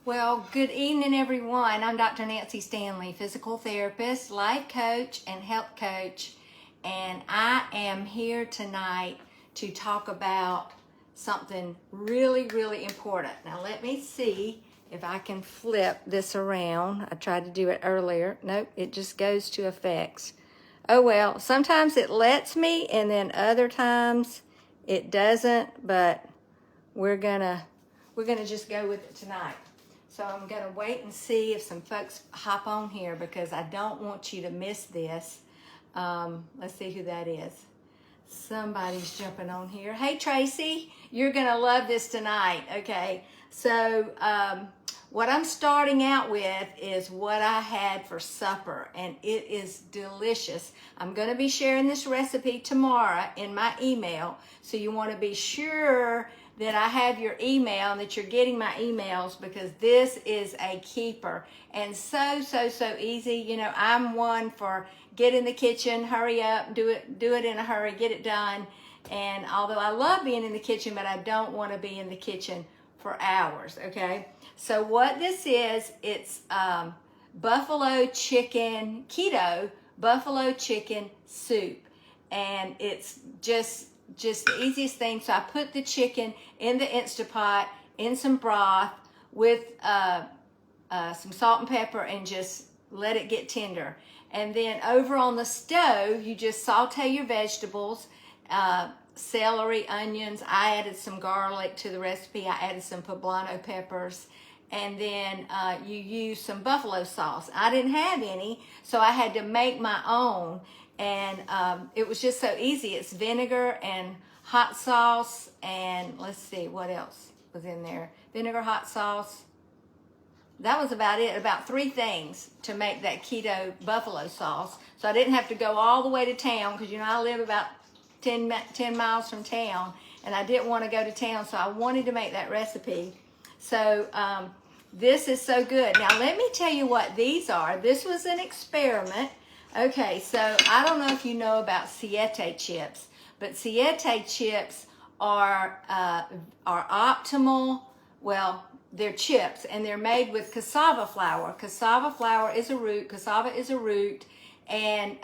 Well, good evening, everyone. I'm Dr. Nancy Stanley, physical therapist, life coach, and health coach. And I am here tonight to talk about something really, really important. Now, let me see if I can flip this around. I tried to do it earlier. Nope, it just goes to effects. Oh, well, sometimes it lets me, and then other times it doesn't, but we're gonna just go with it tonight. So I'm gonna wait and see if some folks hop on here because I don't want you to miss this. Let's see who that is. Somebody's jumping on here. Hey Tracy, you're gonna love this tonight. Okay, so what I'm starting out with is what I had for supper, and it is delicious. I'm gonna be sharing this recipe tomorrow in my email, so you want to be sure that I have your email and that you're getting my emails, because this is a keeper and so easy. You know, I'm one for get in the kitchen, hurry up, do it in a hurry, get it done. And although I love being in the kitchen, but I don't want to be in the kitchen for hours. Okay, so what this is, it's buffalo chicken, keto buffalo chicken soup, and it's just the easiest thing. So I put the chicken in the Instapot in some broth with some salt and pepper and just let it get tender. And then over on the stove, you just saute your vegetables, celery, onions. I added some garlic to the recipe. I added some poblano peppers. And then you use some buffalo sauce. I didn't have any, so I had to make my own. And it was just so easy. It's vinegar and hot sauce, and let's see what else was in there. Vinegar, hot sauce. That was about it, about 3 things to make that keto buffalo sauce. So I didn't have to go all the way to town, because you know I live about 10 miles from town, and I didn't want to go to town, so I wanted to make that recipe. So this is so good. Now let me tell you what these are. This was an experiment. Okay, so I don't know if you know about Siete chips, but Siete chips are optimal. Well, they're chips, and they're made with cassava flour. Cassava flour is a root. Cassava is a root, and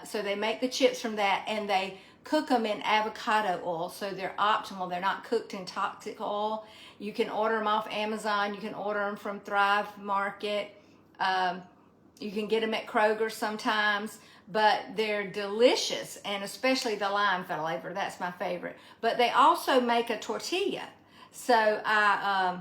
so they make the chips from that, and they cook them in avocado oil, so they're optimal. They're not cooked in toxic oil. You can order them off Amazon. You can order them from Thrive Market. You can get them at Kroger sometimes, but they're delicious, and especially the lime flavor. That's my favorite. But they also make a tortilla. So I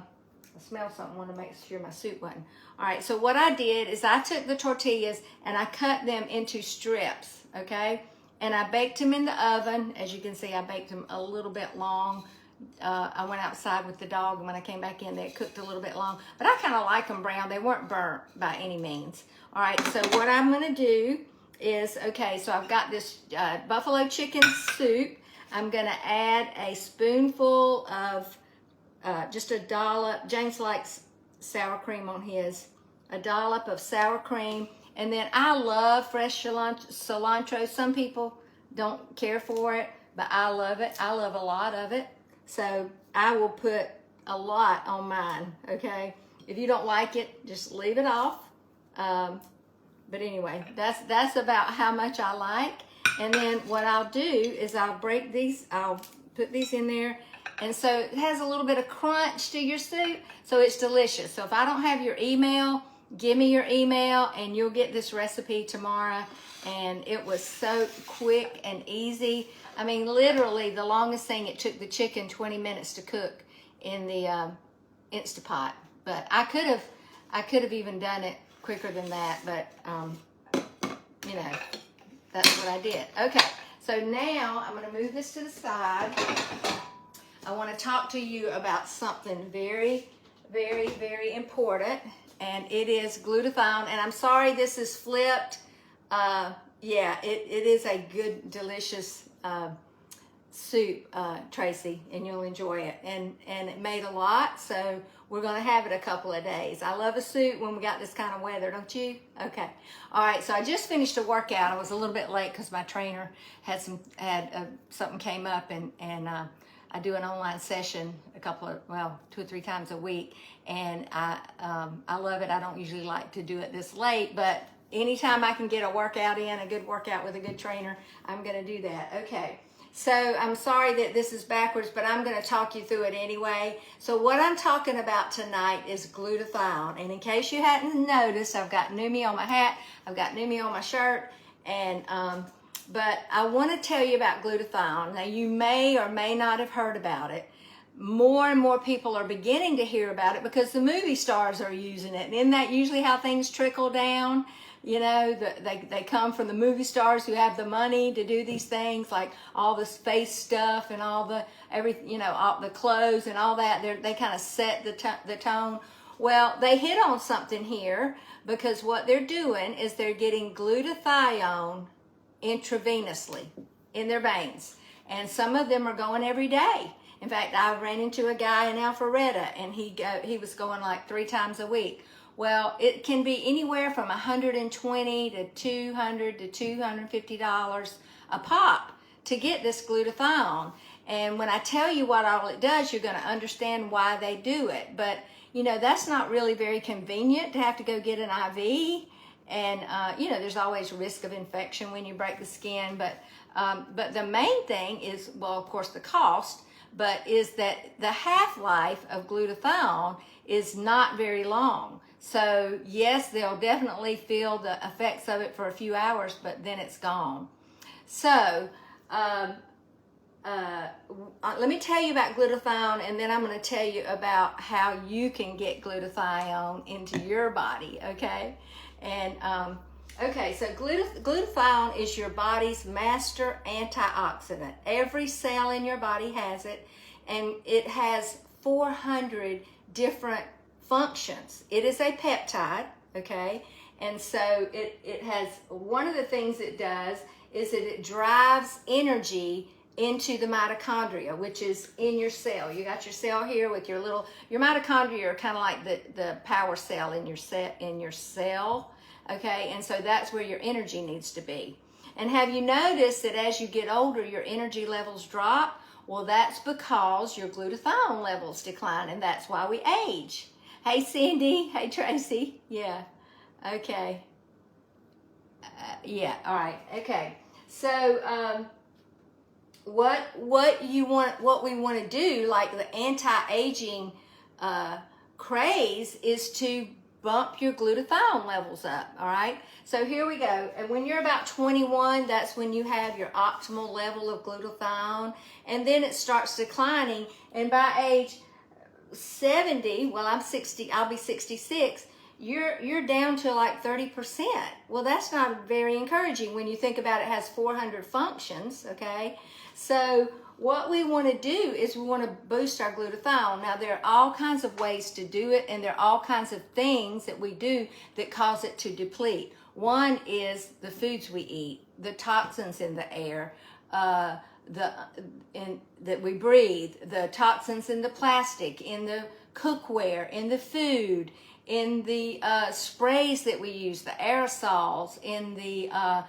smell something. I want to make sure my soup wasn't. All right, so what I did is I took the tortillas and I cut them into strips, okay? And I baked them in the oven. As you can see, I baked them a little bit long. I went outside with the dog, and when I came back in, they cooked a little bit long. But I kind of like them brown. They weren't burnt by any means. All right, so what I'm going to do is, okay, so I've got this buffalo chicken soup. I'm going to add a spoonful of just a dollop. James likes sour cream on his. A dollop of sour cream. And then I love fresh cilantro. Some people don't care for it, but I love it. I love a lot of it. So I will put a lot on mine, okay? If you don't like it, just leave it off. But anyway, that's about how much I like. And then what I'll do is I'll break these, I'll put these in there. And so it has a little bit of crunch to your soup, so it's delicious. So if I don't have your email, give me your email and you'll get this recipe tomorrow. And it was so quick and easy. I mean, literally the longest thing, it took the chicken 20 minutes to cook in the Instapot. But I could have even done it quicker than that, but you know, that's what I did. Okay, so now I'm going to move this to the side. I want to talk to you about something very, very, very important, and it is glutathione. And I'm sorry this is flipped. Yeah, it is a good, delicious soup, Tracy, and you'll enjoy it. And it made a lot, so we're going to have it a couple of days. I love a soup when we got this kind of weather, don't you? Okay. All right, so I just finished a workout. I was a little bit late because my trainer had something came up, and I do an online session two or three times a week, and I love it. I don't usually like to do it this late, but anytime I can get a workout in, a good workout with a good trainer, I'm going to do that. Okay. So I'm sorry that this is backwards, but I'm going to talk you through it anyway. So what I'm talking about tonight is glutathione. And in case you hadn't noticed, I've got Neumi on my hat, I've got Neumi on my shirt, and but I want to tell you about glutathione. Now you may or may not have heard about it. More and more people are beginning to hear about it because the movie stars are using it. And isn't that usually how things trickle down? You know, they come from the movie stars who have the money to do these things, like all this face stuff and all the all the clothes and all that. They kind of set the tone. Well, they hit on something here, because what they're doing is they're getting glutathione intravenously in their veins, and some of them are going every day. In fact, I ran into a guy in Alpharetta, and he was going like 3 times a week. Well, it can be anywhere from $120 to $200 to $250 a pop to get this glutathione. And when I tell you what all it does, you're going to understand why they do it. But, you know, that's not really very convenient to have to go get an IV. And, you know, there's always risk of infection when you break the skin. But the main thing is, well, of course, the cost, but is that the half-life of glutathione is not very long. So yes, they'll definitely feel the effects of it for a few hours, but then it's gone. So let me tell you about glutathione, and then I'm going to tell you about how you can get glutathione into your body, okay? And okay, so glutathione is your body's master antioxidant. Every cell in your body has it, and it has 400 different functions. It is a peptide, okay? And so it has, one of the things it does is that it drives energy into the mitochondria, which is in your cell. You got your cell here with your mitochondria are kind of like the power cell in your cell, okay? And so that's where your energy needs to be. And have you noticed that as you get older, your energy levels drop? Well, that's because your glutathione levels decline, and that's why we age. Hey, Cindy. Hey, Tracy. Yeah. Okay. Yeah. All right. Okay. So, what we want to do, like the anti-aging craze, is to bump your glutathione levels up. All right. So here we go. And when you're about 21, that's when you have your optimal level of glutathione, and then it starts declining. And by age 70, well, I'm 60, I'll be 66, you're down to like 30%. Well, that's not very encouraging when you think about it has 400 functions, okay? So what we want to do is we want to boost our glutathione. Now, there are all kinds of ways to do it, and there are all kinds of things that we do that cause it to deplete. One is the foods we eat, the toxins in the air, that we breathe, the toxins in the plastic, in the cookware, in the food, in the sprays that we use, the aerosols, in the, I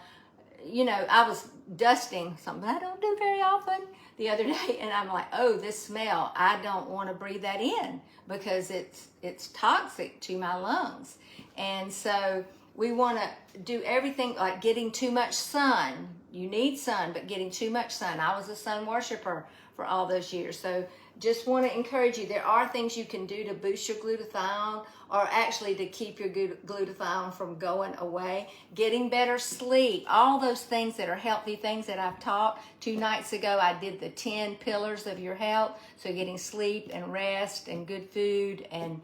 was dusting something I don't do very often the other day, and I'm like, oh, this smell, I don't want to breathe that in because it's toxic to my lungs. And so we want to do everything, like getting too much sun. You need sun, but getting too much sun. I was a sun worshiper for all those years. So just want to encourage you, there are things you can do to boost your glutathione, or actually to keep your glutathione from going away. Getting better sleep, all those things that are healthy things that I've taught. 2 nights ago, I did the 10 pillars of your health. So getting sleep and rest and good food and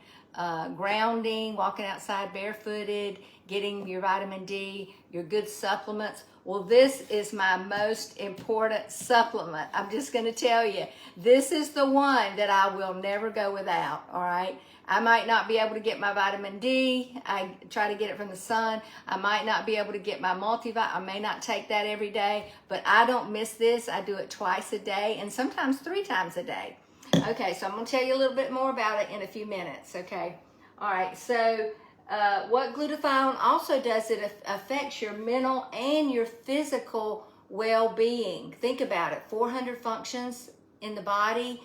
grounding, walking outside barefooted, getting your vitamin D, your good supplements. Well, this is my most important supplement. I'm just going to tell you, this is the one that I will never go without, all right? I might not be able to get my vitamin D. I try to get it from the sun. I might not be able to get my multivitamin. I may not take that every day, but I don't miss this. I do it twice a day and sometimes 3 times a day. Okay, so I'm going to tell you a little bit more about it in a few minutes, okay? All right, so what glutathione also does, it affects your mental and your physical well-being. Think about it, 400 functions in the body,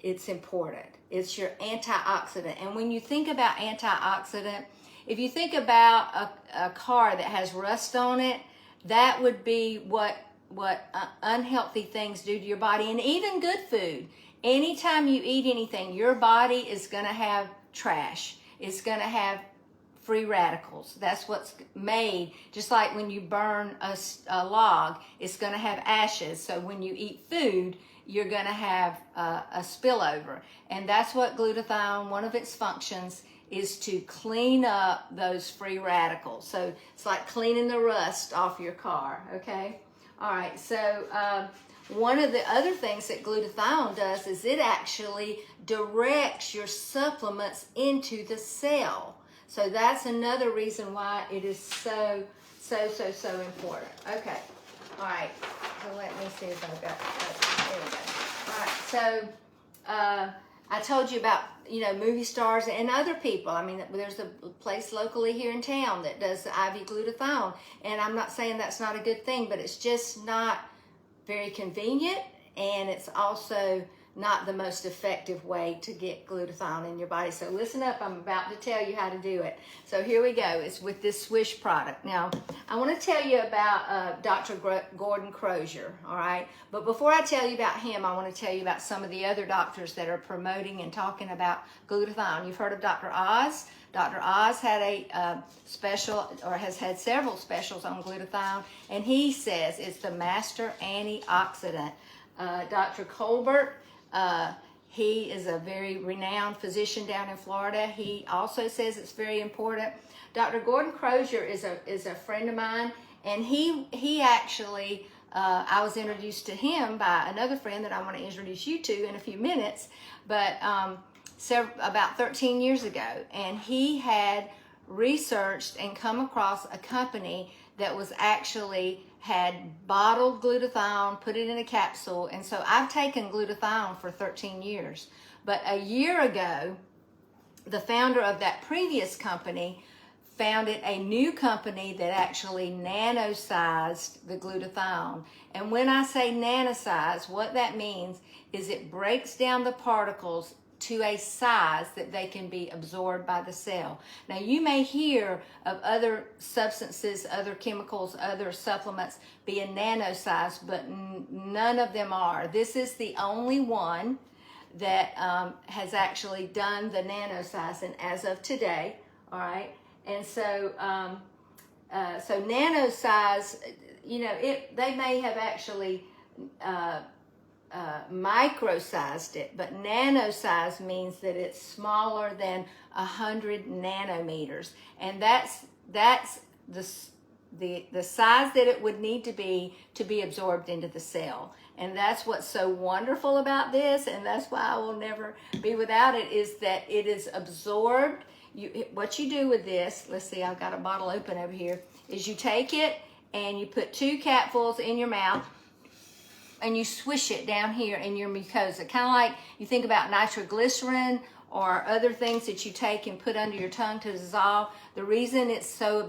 it's important. It's your antioxidant. And when you think about antioxidant, if you think about a car that has rust on it, that would be what unhealthy things do to your body. And even good food. Anytime you eat anything, your body is going to have trash. It's going to have free radicals. That's what's made. Just like when you burn a log, it's going to have ashes. So when you eat food, you're going to have a spillover. And that's what glutathione, one of its functions, is to clean up those free radicals. So it's like cleaning the rust off your car, okay? All right, so one of the other things that glutathione does is it actually directs your supplements into the cell. So that's another reason why it is so important. Okay, all right, so let me see if I've got, there we go. All right, so I told you about, movie stars and other people. I mean, there's a place locally here in town that does the IV glutathione, and I'm not saying that's not a good thing, but it's just not very convenient, and it's also not the most effective way to get glutathione in your body. So listen up, I'm about to tell you how to do it. So here we go. It's with this Swish product. Now, I want to tell you about Dr. Gordon Crozier, all right? But before I tell you about him, I want to tell you about some of the other doctors that are promoting and talking about glutathione. You've heard of Dr. Oz. Dr. Oz had a special, or has had several specials on glutathione, and he says it's the master antioxidant. Dr. Colbert, he is a very renowned physician down in Florida. He also says it's very important. Dr. Gordon Crozier is a friend of mine, and he actually, I was introduced to him by another friend that I want to introduce you to in a few minutes, but about 13 years ago, and he had researched and come across a company that was actually had bottled glutathione, put it in a capsule, and so I've taken glutathione for 13 years. But a year ago, the founder of that previous company founded a new company that actually nano-sized the glutathione. And when I say nano-size, what that means is it breaks down the particles to a size that they can be absorbed by the cell. Now, you may hear of other substances, other chemicals, other supplements being nano-sized, but none of them are. This is the only one that has actually done the nano-sizing as of today, all right? And so, so nano-size, they may have actually micro-sized it, but nano-size means that it's smaller than 100 nanometers, and that's the size that it would need to be absorbed into the cell. And that's what's so wonderful about this, and that's why I will never be without it, is that it is absorbed. What you do with this, let's see, I've got a bottle open over here, is you take it and you put 2 capfuls in your mouth, and you swish it down here in your mucosa, kind of like you think about nitroglycerin or other things that you take and put under your tongue to dissolve. The reason it's so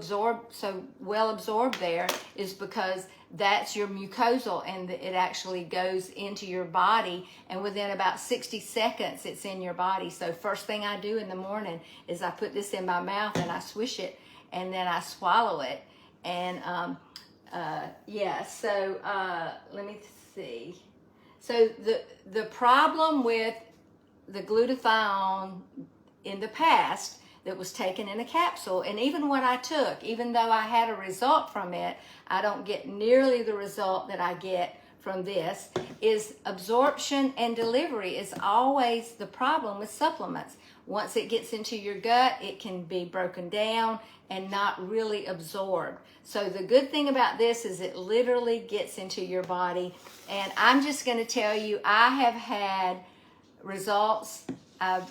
well absorbed there is because that's your mucosal, and it actually goes into your body, and within about 60 seconds it's in your body. So first thing I do in the morning is I put this in my mouth and I swish it, and then I swallow it. And so let me see. So the problem with the glutathione in the past that was taken in a capsule, and even what I took, even though I had a result from it, I don't get nearly the result that I get from this, is absorption and delivery is always the problem with supplements. Once it gets into your gut, it can be broken down and not really absorbed. So the good thing about this is it literally gets into your body. And I'm just going to tell you, I have had results.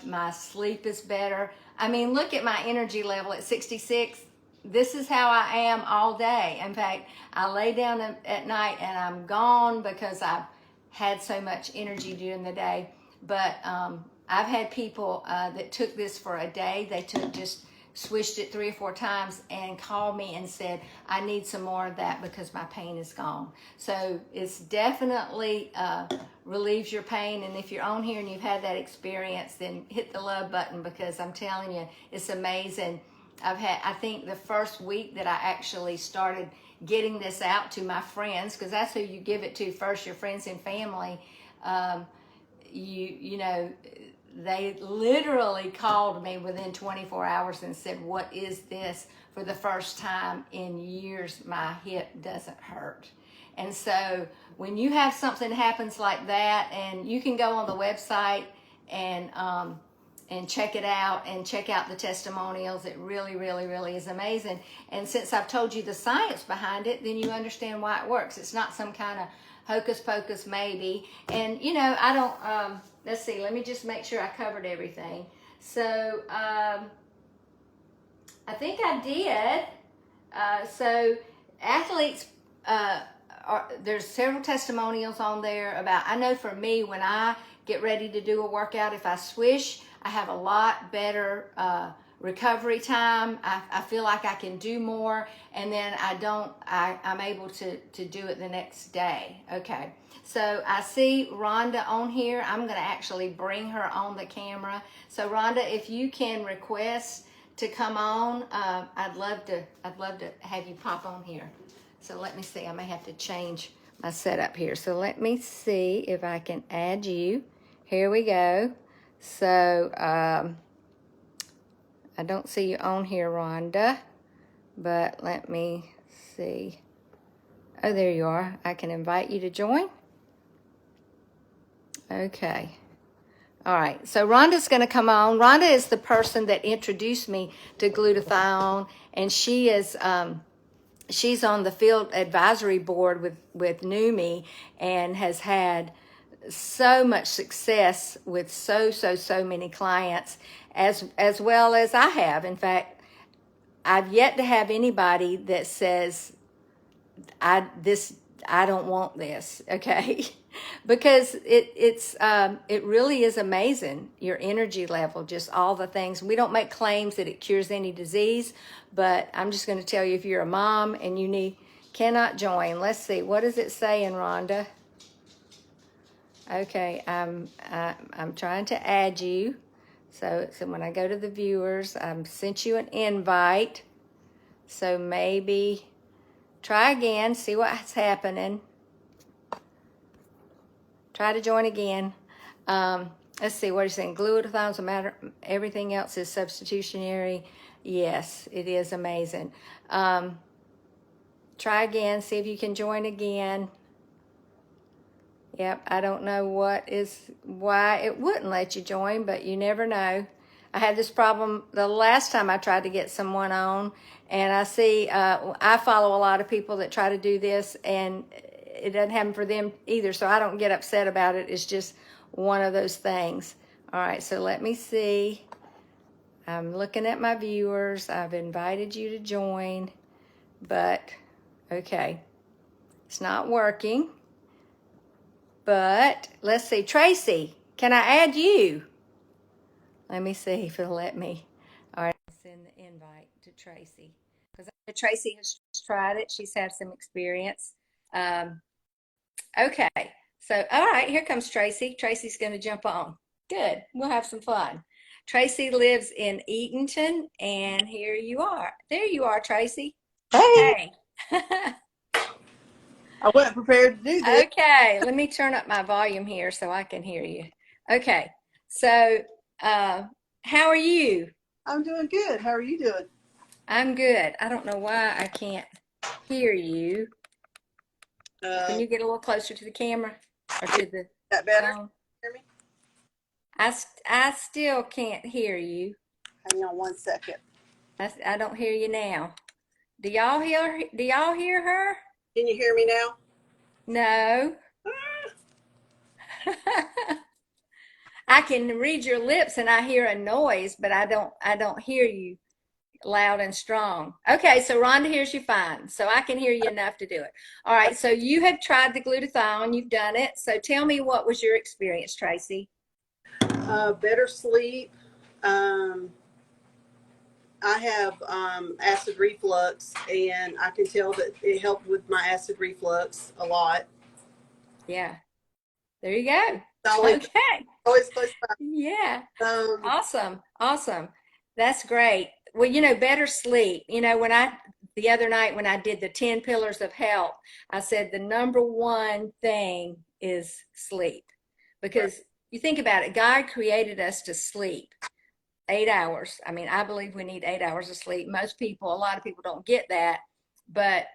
My sleep is better. I mean, look at my energy level at 66. This is how I am all day. In fact, I lay down at night and I'm gone because I've had so much energy during the day. But I've had people that took this for a day. They took just swished it 3 or 4 times and called me and said, I need some more of that because my pain is gone. So it's definitely relieves your pain. And if you're on here and you've had that experience, then hit the love button, because I'm telling you, it's amazing. I think the first week that I actually started getting this out to my friends, because that's who you give it to first, your friends and family, you know, they literally called me within 24 hours and said, what is this? For the first time in years, my hip doesn't hurt. And so when you have something happens like that, and you can go on the website and check it out and check out the testimonials, it really, really, really is amazing. And since I've told you the science behind it, then you understand why it works. It's not some kind of hocus pocus maybe. And you know, I don't, let's see, let me just make sure I covered everything. So I think I did. So athletes, there's several testimonials on there about, I know for me, when I get ready to do a workout, if I swish, I have a lot better recovery time. I feel like I can do more, and then I'm able to do it the next day. Okay, so I see Rhonda on here. I'm gonna actually bring her on the camera. So Rhonda, if you can request to come on, I'd love to have you pop on here. So let me see, I may have to change my setup here. So let me see if I can add you. Here we go. So I don't see you on here, Rhonda, but let me see. Oh, there you are. I can invite you to join. Okay. All right. So Rhonda's going to come on. Rhonda is the person that introduced me to glutathione, and she is she's on the field advisory board with Neumi, and has had so much success with so many clients, as well as I have. In fact, I've yet to have anybody that says I don't want this, okay? Because it really is amazing, your energy level, just all the things. We don't make claims that it cures any disease, but I'm just going to tell you, if you're a mom and you cannot join, let's see, what does it say in Rhonda? Okay, I'm trying to add you. So when I go to the viewers, I've sent you an invite. So maybe try again, see what's happening. Try to join again. Let's see, what are you saying? Glutathione's a matter, everything else is substitutionary. Yes, it is amazing. Try again, see if you can join again. Yep, I don't know why it wouldn't let you join, but you never know. I had this problem the last time I tried to get someone on, and I see, I follow a lot of people that try to do this, and it doesn't happen for them either, so I don't get upset about it. It's just one of those things. All right, so let me see. I'm looking at my viewers. I've invited you to join, but okay, it's not working. But let's see, Tracy, can I add you? Let me see if it'll let me. All right, I'll send the invite to Tracy, because Tracy has tried it. She's had some experience. Okay, so all right, here comes Tracy. Tracy's going to jump on. Good, we'll have some fun. Tracy lives in Eatonton, and here you are. There you are, Tracy. Hey. Hey. I wasn't prepared to do this. Okay, let me turn up my volume here so I can hear you. Okay, so how are you? I'm doing good. How are you doing? I'm good. I don't know why I can't hear you. Can you get a little closer to the camera or to the That better? phone? Hear me? I still can't hear you. Hang on one second. I don't hear you now. Do y'all hear her? Can you hear me now? No. I can read your lips and I hear a noise, but I don't hear you loud and strong. Okay, so Rhonda hears you fine. So I can hear you enough to do it. All right, so you have tried the glutathione, you've done it. So tell me, what was your experience, Tracy? Better sleep. I I have acid reflux, and I can tell that it helped with my acid reflux a lot. Yeah. There you go. It's always, Okay. always close Yeah. by. Awesome. Awesome. That's great. Well, better sleep. The other night when I did the 10 pillars of health, I said the number one thing is sleep. Right. Because you think about it, God created us to sleep 8 hours. I mean, I believe we need 8 hours of sleep. A lot of people don't get that, but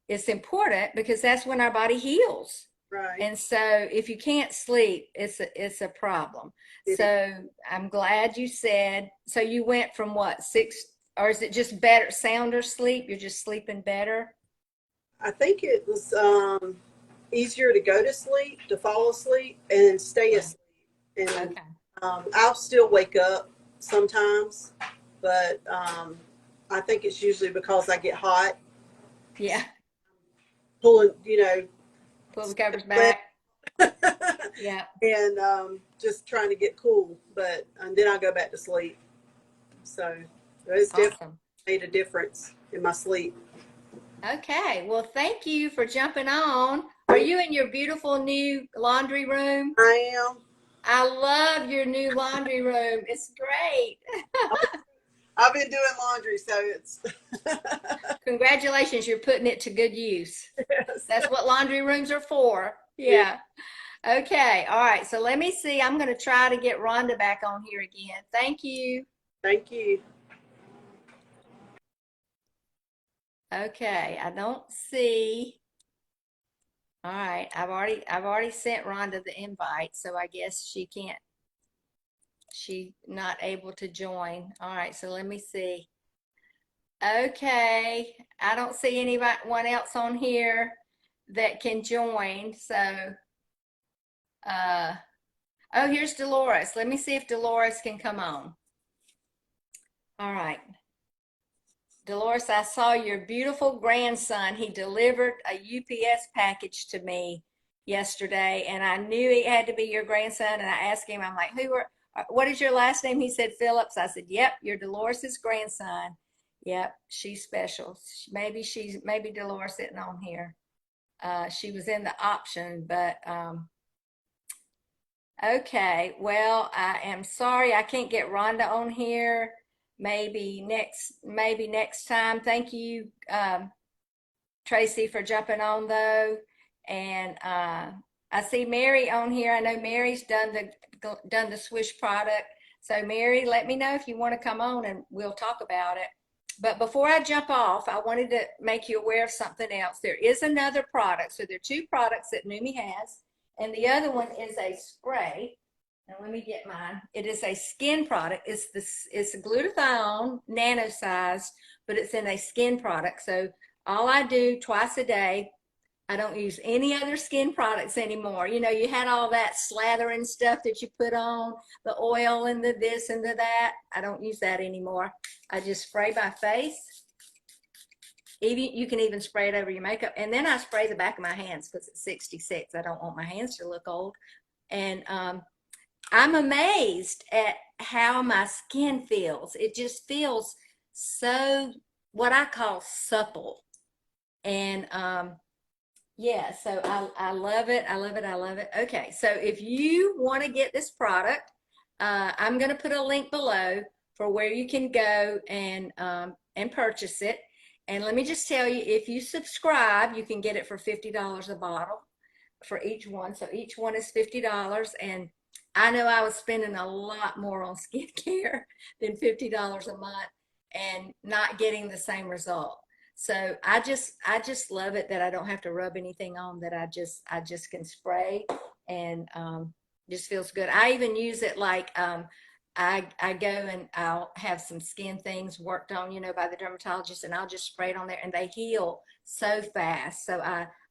it's important because that's when our body heals. Right. And so if you can't sleep, it's a problem. So I'm glad you said, so you went from what, 6, or is it just better, sounder sleep? You're just sleeping better? I think it was easier to go to sleep, to fall asleep, and stay Yeah. asleep. And Okay. I'll still wake up sometimes, but I think it's usually because I get hot, Yeah. pulling, Pull the covers back. Yeah. and just trying to get cool. But and then I go back to sleep. So it's definitely Awesome. made a difference in my sleep. Okay. Well, thank you for jumping on. Are you in your beautiful new laundry room? I am. I love your new laundry room. It's great. I've been doing laundry, so it's Congratulations, you're putting it to good use. yes. That's what laundry rooms are for. Yeah. Yeah. Okay. All right. So let me see. I'm going to try to get Rhonda back on here again. Thank you. Thank you. Okay. I don't see. All right. I've already sent Rhonda the invite, so I guess she's not able to join. All right. So let me see. Okay. I don't see anyone else on here that can join. So, uh, oh, here's Dolores. Let me see if Dolores can come on. All right. Dolores, I saw your beautiful grandson. He delivered a UPS package to me yesterday, and I knew he had to be your grandson. And I asked him, I'm like, what is your last name? He said, Phillips. I said, yep, you're Dolores's grandson. Yep, she's special. Maybe Dolores isn't on here. She was in the option, but okay. Well, I am sorry I can't get Rhonda on here. Maybe next time. Thank you, Tracy, for jumping on though. And I see Mary on here. I know Mary's done the Swish product. So Mary, let me know if you want to come on and we'll talk about it. But before I jump off, I wanted to make you aware of something else. There is another product. So there are two products that Neumi has, and the other one is a spray. Now let me get mine. It is a skin product. It's a glutathione, nano sized, but it's in a skin product. So all I do twice a day, I don't use any other skin products anymore. You had all that slathering stuff that you put on, the oil and the this and the that. I don't use that anymore. I just spray my face. Even you can even spray it over your makeup. And then I spray the back of my hands because it's 66. I don't want my hands to look old. And I'm amazed at how my skin feels. It just feels so, what I call supple. And yeah, so I love it. I love it. I love it. Okay, so if you want to get this product, I'm going to put a link below for where you can go and purchase it. And let me just tell you, if you subscribe, you can get it for $50 a bottle for each one. So each one is $50. And I know I was spending a lot more on skincare than $50 a month and not getting the same result. So I just love it that I don't have to rub anything on, that I just can spray and just feels good. I even use it like I go and I'll have some skin things worked on, by the dermatologist, and I'll just spray it on there and they heal so fast. So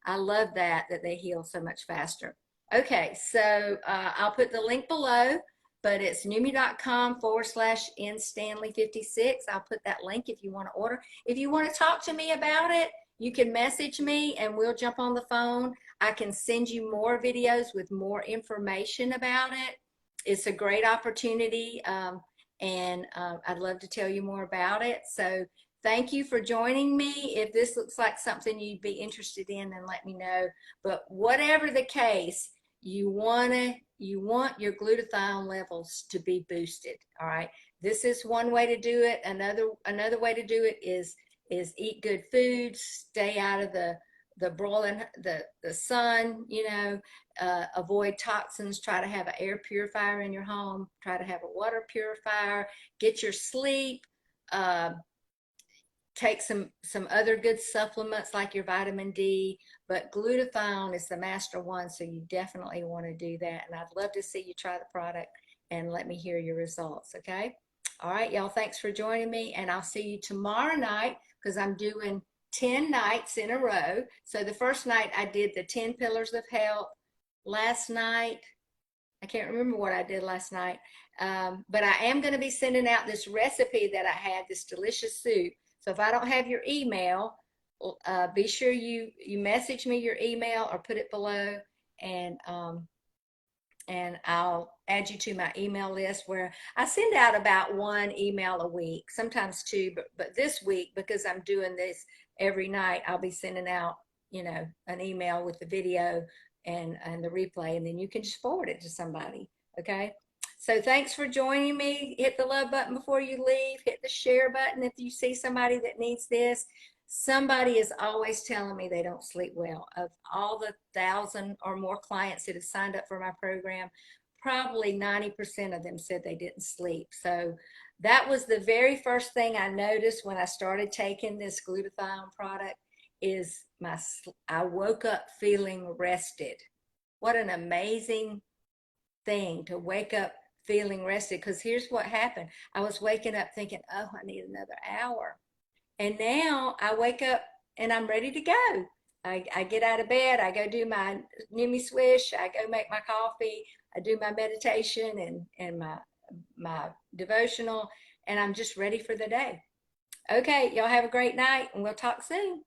I love that they heal so much faster. Okay, so I'll put the link below, but it's neumi.com/nstanley56. I'll put that link if you want to order. If you want to talk to me about it, you can message me and we'll jump on the phone. I can send you more videos with more information about it. It's a great opportunity. and I'd love to tell you more about it. So thank you for joining me. If this looks like something you'd be interested in, then let me know. But whatever the case, you want your glutathione levels to be boosted. All right. This is one way to do it. Another way to do it is eat good food, stay out of the broiling the sun, avoid toxins, try to have an air purifier in your home, try to have a water purifier, get your sleep, take some other good supplements like your vitamin D, but glutathione is the master one, so you definitely want to do that. And I'd love to see you try the product and let me hear your results, okay? All right, y'all, thanks for joining me, and I'll see you tomorrow night because I'm doing 10 nights in a row. So the first night I did the 10 pillars of health. Last night, I can't remember what I did last night, but I am going to be sending out this recipe that I had, this delicious soup. So if I don't have your email, be sure you message me your email or put it below, and I'll add you to my email list where I send out about one email a week, sometimes two, but this week, because I'm doing this every night, I'll be sending out, an email with the video and the replay, and then you can just forward it to somebody, okay? So thanks for joining me. Hit the love button before you leave. Hit the share button if you see somebody that needs this. Somebody is always telling me they don't sleep well. Of all the 1,000 or more clients that have signed up for my program, probably 90% of them said they didn't sleep. So that was the very first thing I noticed when I started taking this glutathione product is I woke up feeling rested. What an amazing thing to wake up feeling rested, because here's what happened. I was waking up thinking, oh, I need another hour. And now I wake up and I'm ready to go. I get out of bed, I go do my Neumi Swish, I go make my coffee, I do my meditation and my devotional, and I'm just ready for the day. Okay, y'all have a great night, and we'll talk soon.